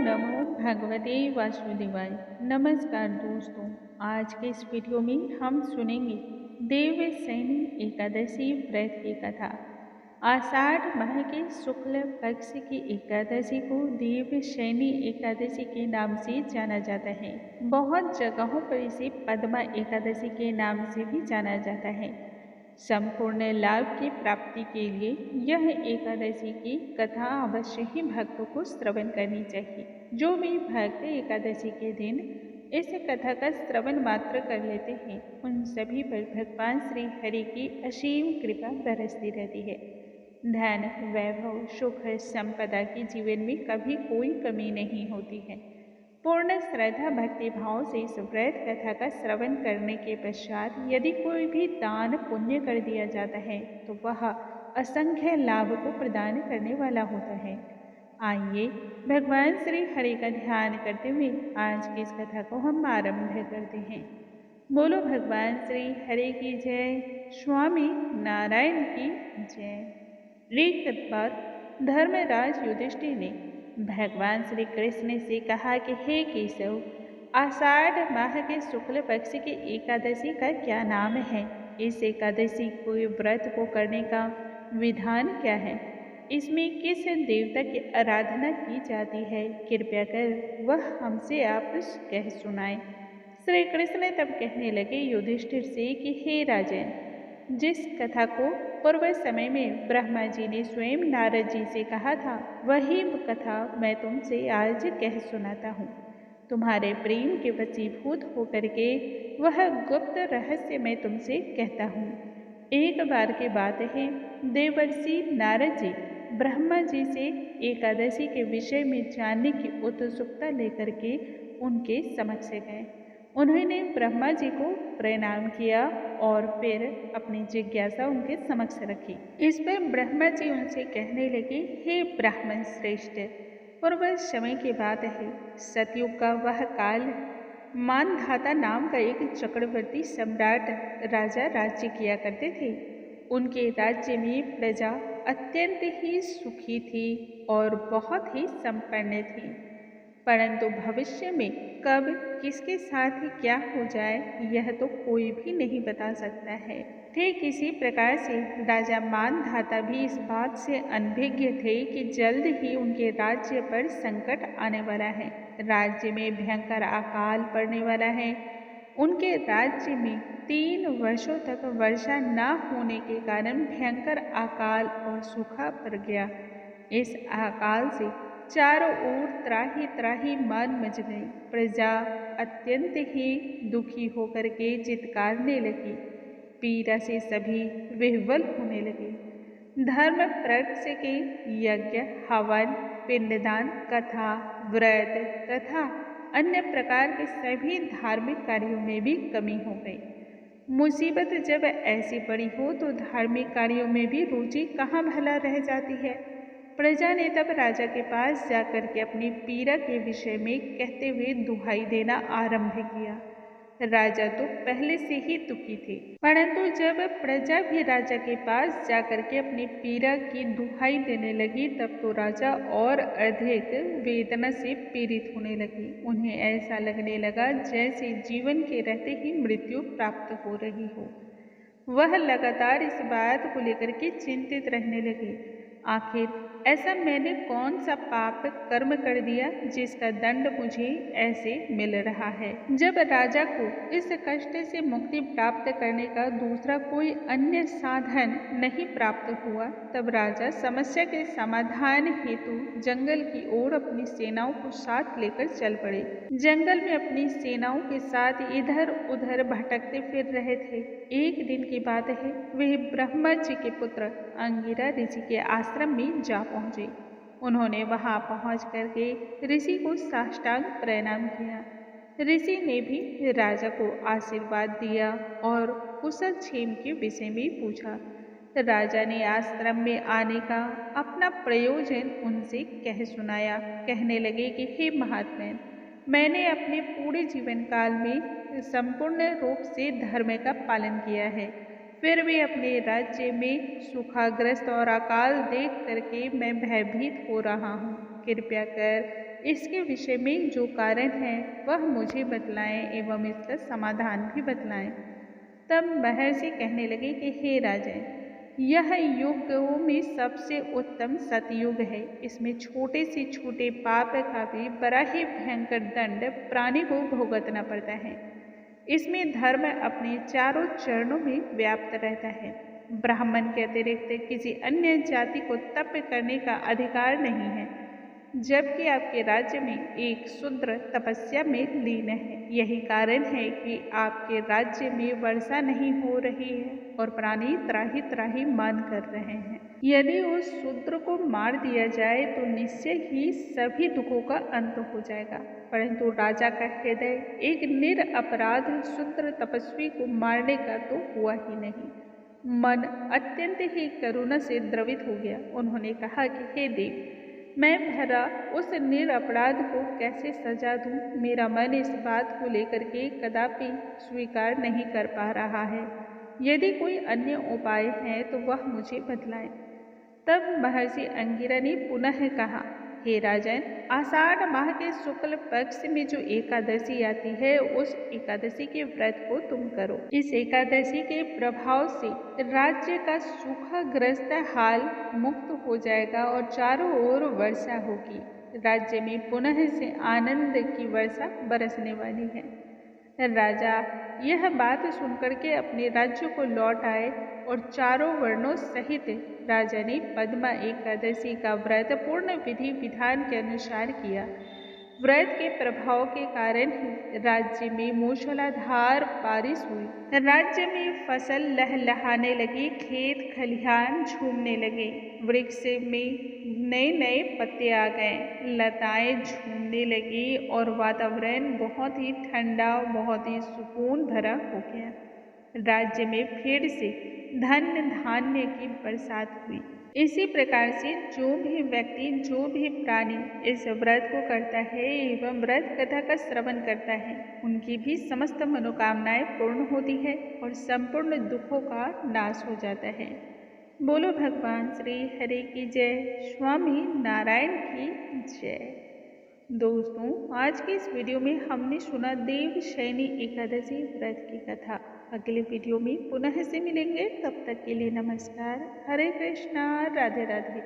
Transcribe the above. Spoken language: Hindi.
नमो भगवते वासुदेवाय। नमस्कार दोस्तों, आज के इस वीडियो में हम सुनेंगे देवशयनी एकादशी व्रत की कथा। आषाढ़ माह के शुक्ल पक्ष की एकादशी को देवशयनी एकादशी के नाम से जाना जाता है। बहुत जगहों पर इसे पद्मा एकादशी के नाम से भी जाना जाता है। संपूर्ण लाभ की प्राप्ति के लिए यह एकादशी की कथा अवश्य ही भक्तों को श्रवण करनी चाहिए। जो भी भक्त एकादशी के दिन इस कथा का श्रवण मात्र कर लेते हैं, उन सभी पर भगवान श्री हरि की असीम कृपा बरसती रहती है। धन, वैभव, सुख, संपदा की जीवन में कभी कोई कमी नहीं होती है। पूर्ण श्रद्धा भक्ति भाव से इस व्रत कथा का श्रवण करने के पश्चात यदि कोई भी दान पुण्य कर दिया जाता है तो वह असंख्य लाभ को प्रदान करने वाला होता है। आइए भगवान श्री हरि का ध्यान करते हुए आज की इस कथा को हम आरंभ करते हैं। बोलो भगवान श्री हरि की जय, स्वामी नारायण की जय। एक बार धर्मराज युधिष्ठिर ने भगवान श्री कृष्ण से कहा कि हे केशव, आषाढ़ माह के शुक्ल पक्ष की एकादशी का क्या नाम है? इस एकादशी को व्रत को करने का विधान क्या है? इसमें किस देवता की आराधना की जाती है? कृपया कर वह हमसे आप कह सुनाएं। श्री कृष्ण तब कहने लगे युधिष्ठिर से कि हे राजन, जिस कथा को पूर्व समय में ब्रह्मा जी ने स्वयं नारद जी से कहा था, वही कथा मैं तुमसे आज कह सुनाता हूँ। तुम्हारे प्रेम के वशीभूत होकर के वह गुप्त रहस्य मैं तुमसे कहता हूँ। एक बार की बात है, देवर्षि नारद जी ब्रह्मा जी से एकादशी के विषय में जानने की उत्सुकता लेकर के उनके समक्ष गए। उन्होंने ब्रह्मा जी को प्रणाम किया और फिर अपनी जिज्ञासा उनके समक्ष रखी। इस पर ब्रह्मा जी उनसे कहने लगे, हे ब्राह्मण श्रेष्ठ, पूर्व समय की बात है, सतयुग का वह काल, मानधाता नाम का एक चक्रवर्ती सम्राट राजा राज्य किया करते थे। उनके राज्य में प्रजा अत्यंत ही सुखी थी और बहुत ही संपन्न थी। परंतु भविष्य में कब किसके साथ क्या हो जाए यह तो कोई भी नहीं बता सकता है। ठीक इसी प्रकार से राजा मानधाता भी इस बात से अनभिज्ञ थे कि जल्द ही उनके राज्य पर संकट आने वाला है, राज्य में भयंकर अकाल पड़ने वाला है। उनके राज्य में 3 वर्षों तक वर्षा न होने के कारण भयंकर अकाल और सूखा पड़ गया। इस अकाल से चारों ओर त्राही त्राही मान मच गई। प्रजा अत्यंत ही दुखी होकर के चित्कारने लगी। पीड़ा से सभी विह्वल होने लगे। धर्म पक्ष के यज्ञ, हवन, पिंडदान, कथा, व्रत तथा अन्य प्रकार के सभी धार्मिक कार्यों में भी कमी हो गई। मुसीबत जब ऐसी पड़ी हो तो धार्मिक कार्यों में भी रुचि कहाँ भला रह जाती है। प्रजा ने तब राजा के पास जाकर के अपनी पीड़ा के विषय में कहते हुए दुहाई देना आरंभ किया। राजा तो पहले से ही दुखी थे, परंतु जब प्रजा भी राजा के पास जाकर के अपनी पीड़ा की दुहाई देने लगी तब तो राजा और अधिक वेदना से पीड़ित होने लगी। उन्हें ऐसा लगने लगा जैसे जीवन के रहते ही मृत्यु प्राप्त हो रही हो। वह लगातार इस बात को लेकर के चिंतित रहने लगे। आखिर ऐसा मैंने कौन सा पाप कर्म कर दिया जिसका दंड मुझे ऐसे मिल रहा है। जब राजा को इस कष्ट से मुक्ति प्राप्त करने का दूसरा कोई अन्य साधन नहीं प्राप्त हुआ, तब राजा समस्या के समाधान हेतु जंगल की ओर अपनी सेनाओं को साथ लेकर चल पड़े। जंगल में अपनी सेनाओं के साथ इधर उधर भटकते फिर रहे थे। एक दिन की बात है, वे ब्रह्मा जी के पुत्र अंगिरा ऋषि के आश्रम में जा पहुंचे। उन्होंने वहां पहुंच करके ऋषि को साष्टांग प्रणाम किया। ऋषि ने भी राजा को आशीर्वाद दिया और कुशल क्षेम के विषय में पूछा। राजा ने आश्रम में आने का अपना प्रयोजन उनसे कह सुनाया। कहने लगे कि हे महात्मा, मैंने अपने पूरे जीवन काल में संपूर्ण रूप से धर्म का पालन किया है, फिर भी अपने राज्य में सूखाग्रस्त और अकाल देख करके मैं भयभीत हो रहा हूँ। कृपया कर इसके विषय में जो कारण है वह मुझे बतलाएं एवं इसका समाधान भी बतलाएं। तब महर्षि कहने लगे कि हे राजन, यह युगों में सबसे उत्तम सतयुग है। इसमें छोटे से छोटे पाप का भी बड़ा ही भयंकर दंड प्राणी को भुगतना पड़ता है। इसमें धर्म अपने चारों चरणों में व्याप्त रहता है। ब्राह्मण के अतिरिक्त किसी अन्य जाति को तप करने का अधिकार नहीं है, जबकि आपके राज्य में एक शूद्र तपस्या में लीन है। यही कारण है कि आपके राज्य में वर्षा नहीं हो रही है और प्राणी त्राही त्राही मान कर रहे हैं। यदि उस शूद्र को मार दिया जाए तो निश्चय ही सभी दुखों का अंत हो जाएगा, परंतु राजा का हृदय एक निरपराध शूद्र तपस्वी को मारने का तो हुआ ही नहीं। मन अत्यंत ही करुणा से द्रवित हो गया। उन्होंने कहा कि हे देव, मैं भला उस निरपराध को कैसे सजा दूं? मेरा मन इस बात को लेकर के कदापि स्वीकार नहीं कर पा रहा है। यदि कोई अन्य उपाय है तो वह मुझे बतलाएं। तब महर्षि अंगिरा ने पुनः कहा, हे राजन, आषाढ़ माह के शुक्ल पक्ष में जो एकादशी आती है, उस एकादशी के व्रत को तुम करो। इस एकादशी के प्रभाव से राज्य का सूखाग्रस्त हाल मुक्त हो जाएगा और चारों ओर वर्षा होगी। राज्य में पुनः से आनंद की वर्षा बरसने वाली है। राजा यह बात सुनकर के अपने राज्य को लौट आए और चारों वर्णों सहित राजा ने पद्मा एकादशी का व्रत पूर्ण विधि विधान के अनुसार किया। व्रत के प्रभाव के कारण ही राज्य में मूसलाधार बारिश हुई। राज्य में फसल लहलहाने लगी, खेत खलिहान झूमने लगे, वृक्ष में नए नए पत्ते आ गए, लताएं झूमने लगी और वातावरण बहुत ही ठंडा, बहुत ही सुकून भरा हो गया। राज्य में फिर से धन धान्य की बरसात हुई। इसी प्रकार से जो भी व्यक्ति, जो भी प्राणी इस व्रत को करता है एवं व्रत कथा का श्रवण करता है, उनकी भी समस्त मनोकामनाएं पूर्ण होती है और संपूर्ण दुखों का नाश हो जाता है। बोलो भगवान श्री हरि की जय, स्वामी नारायण की जय। दोस्तों, आज के इस वीडियो में हमने सुना देवशयनी एकादशी व्रत की कथा। अगले वीडियो में पुनः से मिलेंगे, तब तक के लिए नमस्कार। हरे कृष्णा, राधे राधे।